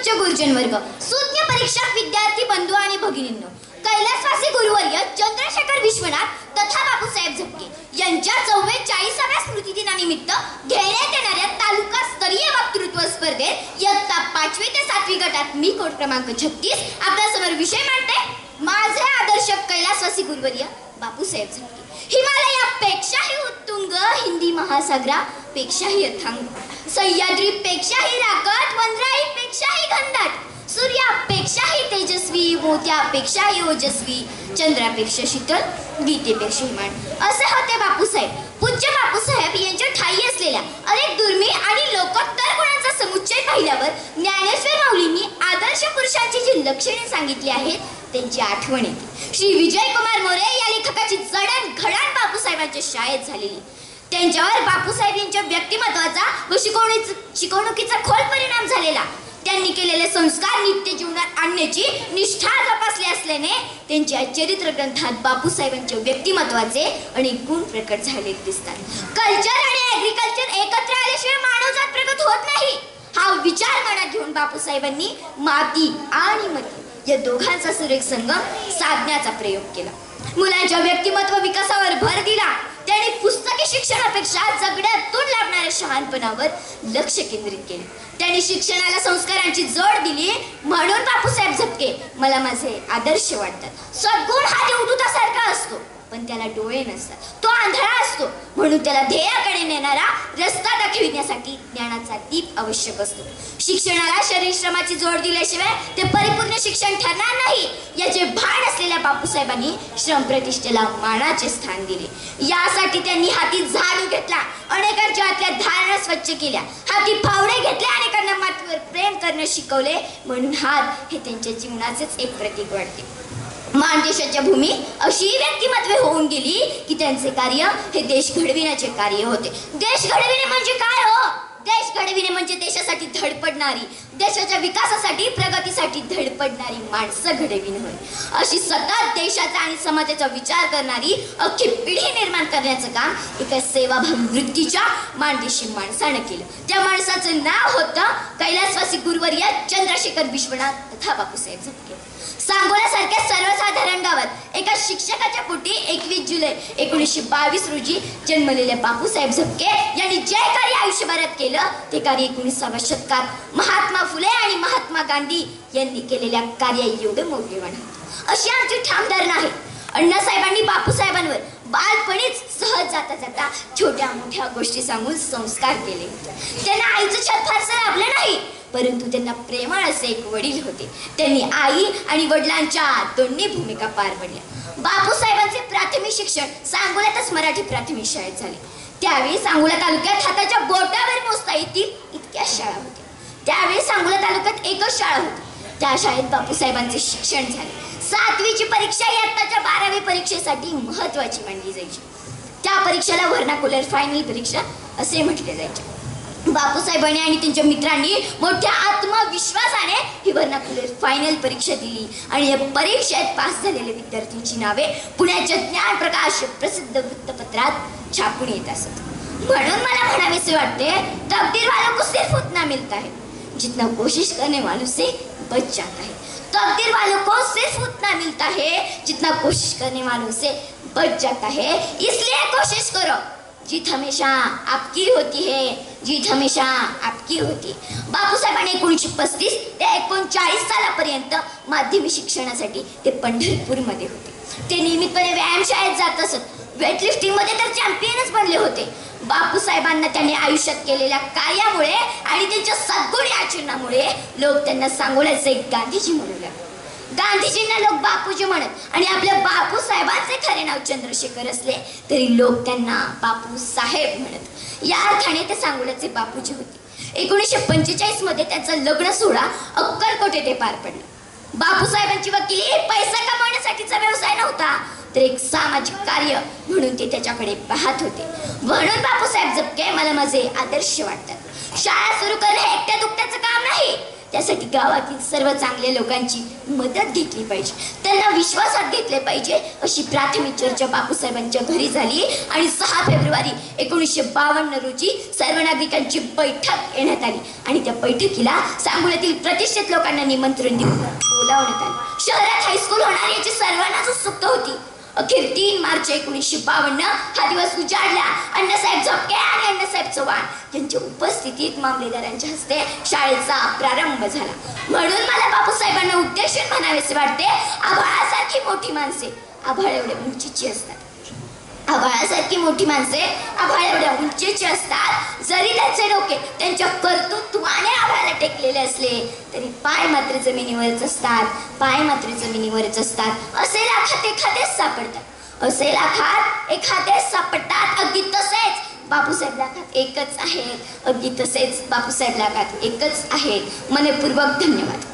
उच्च गुरुजन वर्ग, सुज्ञ परीक्षक विद्यार्थी बंधू आणि भगिनींनो, कैलासवासी गुरुवर्य चंद्रशेखर विश्वनाथ तथा बापूसाहेब झपके यांच्या 44व्या स्मृतिदिनानिमित्त घेण्यात येणाऱ्या तालुका स्तरीय वक्तृत्व स्पर्धेत इयत्ता 5वी ते 7वी गटात मी कोड क्रमांक 36 आपल्यासमोर विषय मांडते. माझे आदर्श कैलासवासी गुरुवर्य बापूसाहेब झपके. हिमालयापेक्षाही उत्तुंग, हिंदी महासागरापेक्षाही अथांग, सह्याद्रीपेक्षाही राकट, वनराईपेक्षाही घनदाट, सूर्यापेक्षाही तेजस्वी, मोत्यापेक्षाही ओजस्वी, चंद्रापेक्षा शीतल, गीतेपेक्षा हिमाण, असे होते बापूसाहेब. पूज्य बापूसाहेब यांच्या ठायी असलेल्या अनेक दुर्मिळ आणि लोकोत्तर गुणांचा समुच्चय पाहिल्यावर ज्ञानेश्वर माऊलींनी आदर्श पुरुषांची जी लक्षणे सांगितली आहेत त्यांची आठवण येते. श्री विजयकुमार मोरे या लेखकाची जडणघडण बापूसाहेबांच्या शाळेत झालेली. त्यांच्यावर बापूसाहेब यांच्या व्यक्तिमत्वाचा व शिकवणुकीचा खोल परिणाम झालेला. त्यांनी केलेले संस्कार नित्य जीवनात आणण्याची निष्ठा जोपासली असल्याने त्यांच्या चरित्र ग्रंथात बापूसाहेबांच्या व्यक्तिमत्वाचे अनेक गुण प्रकट झालेले दिसतात. कल्चर आणि ऍग्रिकल्चर एकत्र आल्याशिवाय मानवजात प्रगत होत नाही हा विचार मनात घेऊन बापूसाहेबांनी माती आणि मती या दोघांचा सुरेख संगम साधण्याचा प्रयोग केला. मुलांच्या व्यक्तिमत्व विकासावर भर दिला. त्यांनी पुस्तकी शिक्षणापेक्षा जगण्यातून लाभणाऱ्या शहाणपणावर लक्ष केंद्रित केले. त्यांनी शिक्षणाला संस्कारांची जोड दिली. म्हणून बापूसाहेब झपके मला माझे आदर्श वाटतात. सद्गुण हा देवदूतासारखा असतो पण त्याला डोळे नसतात. तो आंधळा असतो म्हणून त्याला ध्येयाकडे नेणारा रस्ता दाखविण्यासाठी ज्ञानाचा दीप आवश्यक असतो. शिक्षणाला शरीर श्रमाची जोड दिल्याशिवाय ते परिपूर्ण शिक्षण ठरणार नाही याचे भान असलेल्या बापूसाहेबांनी श्रम प्रतिष्ठेला मानाचे स्थान दिले. यासाठी त्यांनी हाती झाडू घेतला, अनेकांच्या हातल्या धारणा स्वच्छ केल्या, हाती फावडे घेतले, अनेकांना मातीवर प्रेम करणे शिकवले. म्हणून हात हे त्यांच्या जीवनाचेच एक प्रतीक वाटते. मानदेशाच्या भूमी अशी व्यक्तिमत्वे होऊन गेली की त्यांचे कार्य हे देश घडविण्याचे कार्य होते. देश घडविणे म्हणजे काय हो? देश घडविणे म्हणजे देशासाठी धडपडणारी, देशाच्या विकासासाठी प्रगतीसाठी धडपडणारी माणसं घडविणे होय. अशी सतत देशाचा आणि समाजाचा विचार करणारी अख्खी पिढी निर्माण करण्याचं काम एका सेवाभावी वृत्तीच्या मानदेशी माणसानं केलं. त्या माणसाचं नाव होतं कैलासवासी गुरुवर्य चंद्रशेखर विश्वनाथ तथा बापूसाहेब झपके. सांगोल्यासारख्या सर्वसाधारण गावात एका शिक्षकाच्या पोटी 21 जुलै 1922 रोजी जन्मलेल्या बापूसाहेब झपके यांनी जे कार्य आयुष्यभरात केलं ते कार्य 19व्या शतकात महात्मा फुले आणि महात्मा गांधी यांनी केलेल्या कार्या एवढे मौल्यवान आहे अशी आमची ठाम धारणा आहे. अण्णासाहेबांनी बापूसाहेबांवर बालपणीच सहज जाता जाता छोट्या मोठ्या गोष्टी सांगून संस्कार केले. त्यांना आईचं छत फारसं लाभलं नाही परंतु त्यांना प्रेमळ असे एक वडील होते. त्यांनी आई आणि वडिलांच्या दोन्ही भूमिका पार पडल्या. बापूसाहेबांचे प्राथमिक शिक्षण सांगोल्यातच मराठी प्राथमिक शाळेत झाले. त्यावेळी सांगोला तालुक्यात हाताच्या बोटावर मोजता येतील इतक्या शाळा होत्या. त्यावेळी सांगोला तालुक्यात एकच शाळा होती. त्या शाळेत बापूसाहेबांचे शिक्षण झाले. 7वीची परीक्षा इयत्ताच्या 12वी परीक्षेसाठी महत्वाची मानली जायची. त्या परीक्षेला व्हर्नाक्युलर फायनल परीक्षा असे म्हटले जायचे. बापूसाहेबांनी आणि त्यांच्या मित्रांनी मोठ्या आत्मविश्वासाने ही व्हर्नाक्युलर फायनल परीक्षा दिली आणि या परीक्षेत पास झालेल्या विद्यार्थ्यांची नावे पुण्याच्या ज्ञानप्रकाश प्रसिद्ध वृत्तपत्रात छापून येत असत. म्हणून मला म्हणावेसे वाटते तकदीर वालों को सिर्फ उतना मिलता है जितना कोशिश करने वालों से बच जाता है. तकदीर वालों को सिर्फ उतना मिलता है जितना कोशिश करने वालों से बच जाता है. इसलिए कोशिश करो. जीत हमेशा आपकी होती है. जीत हमेशा आपकी होती. बापूसाहेबांनी 1935 ते 1939 सालापर्यंत माध्यमिक शिक्षणासाठी ते पंढरपूरमध्ये होते. ते नियमितपणे व्यायामशाळेत जात असत. वेटलिफ्टिंग मध्ये तर चॅम्पियनच बनले होते. बापूसाहेबांना त्यांनी आयुष्यात केलेल्या कार्यामुळे आणि त्यांच्या सद्गुणी आचरणामुळे लोक त्यांना सांगोल्याचे गांधीजी म्हणू लागले. गांधीजींना लोक बापूजी म्हणत आणि आपल्या बापूसाहेबांचे खरे नाव चंद्रशेखर असले तरी लोक त्यांना बापूसाहेब म्हणत. या अर्थाने ते सांगोल्याचे बापूजी होते. 1945 मध्ये त्यांचा लग्न सोहळा अक्कलकोट येथे पार पडला. बापूसाहेबांची वकिली पैसा कमवण्यासाठीचा व्यवसाय नव्हता तर एक सामाजिक कार्य म्हणून ते त्याच्याकडे पाहत होते. म्हणून बापूसाहेब झपके मला माझे आदर्श वाटतात. शाळा सुरू करणे हे एकट्या दुकट्याचं काम नाही त्यासाठी गावातील सर्व चांगल्या लोकांची मदत घेतली पाहिजे, त्यांना विश्वासात घेतले पाहिजे अशी प्राथमिक चर्चा बापूसाहेबांच्या घरी झाली आणि 6 फेब्रुवारी 1952 रोजी सर्व नागरिकांची बैठक घेण्यात आली आणि त्या बैठकीला सांगोल्यातील प्रतिष्ठित लोकांना निमंत्रण देऊन बोलावण्यात आले. शहरात हायस्कूल होणार याची सर्वांनाच उत्सुकता होती. अखेर 3 मार्च 1952 हा दिवस उजाडला. अण्णासाहेब झपके आणि अण्णासाहेब चव्हाण यांच्या उपस्थितीत मामलेदारांच्या हस्ते शाळेचा प्रारंभ झाला. म्हणून मला बापूसाहेबांना उद्देशून म्हणावेसे वाटते, आभाळासारखी मोठी माणसे आभाळ एवढे उंचीची असतात. आभाळासारखी मोठी माणसे आभाळ एवढ्या उंचीची असतात. जरी त्यांचे डोके त्यांच्या कर्तृत्वाने आभाळाला टेकलेले असले तरी पाय मात्र जमिनीवरच असतात. पाय मात्र जमिनीवरच असतात. असे लाखात एखादेच सापडतात. असे लाखात एखादेच सापडतात. अगदी तसेच बापूसाहेब लाखात एकच आहेत. अगदी तसेच बापूसाहेब लाखात एकच आहेत. मनपूर्वक धन्यवाद.